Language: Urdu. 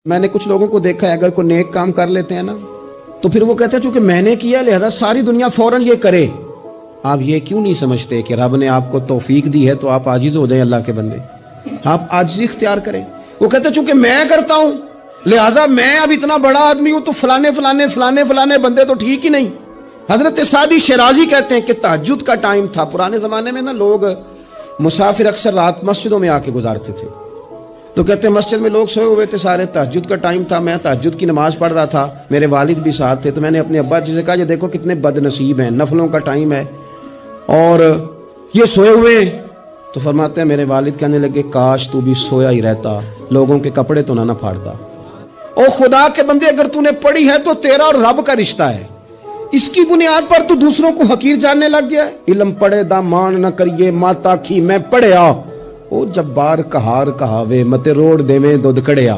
میں نے کچھ لوگوں کو دیکھا ہے اگر کوئی نیک کام کر لیتے ہیں نا تو پھر وہ کہتے ہیں چونکہ میں نے کیا لہذا ساری دنیا فوراً یہ کرے. آپ یہ کیوں نہیں سمجھتے کہ رب نے آپ کو توفیق دی ہے تو آپ عاجز ہو جائیں اللہ کے بندے, آپ عاجزی اختیار کریں. وہ کہتے ہیں چونکہ میں کرتا ہوں لہذا میں اب اتنا بڑا آدمی ہوں تو فلانے بندے تو ٹھیک ہی نہیں. حضرت سعدی شیرازی کہتے ہیں کہ تہجد کا ٹائم تھا پرانے زمانے میں نا, لوگ مسافر اکثر رات مسجدوں میں آ کے گزارتے تھے. تو کہتے ہیں مسجد میں لوگ سوئے ہوئے تھے سارے, تہجد کا ٹائم تھا, میں تہجد کی نماز پڑھ رہا تھا, میرے والد بھی ساتھ تھے. تو میں نے اپنے ابا جی سے کہا یہ دیکھو کتنے بد نصیب ہیں, نفلوں کا ٹائم ہے اور یہ سوئے ہوئے ہیں. تو فرماتے ہیں میرے والد کہنے لگے کاش تو بھی سویا ہی رہتا, لوگوں کے کپڑے تو نہ پھاڑتا. او خدا کے بندے اگر تو نے پڑھی ہے تو تیرا اور رب کا رشتہ ہے, اس کی بنیاد پر تو دوسروں کو حقیر جاننے لگ گیا. علم پڑھے دا مان نہ کریے ماتا کی میں پڑھیا, او جبار کہار کہاوے متے روڑ دے میں دودھ کڑیا.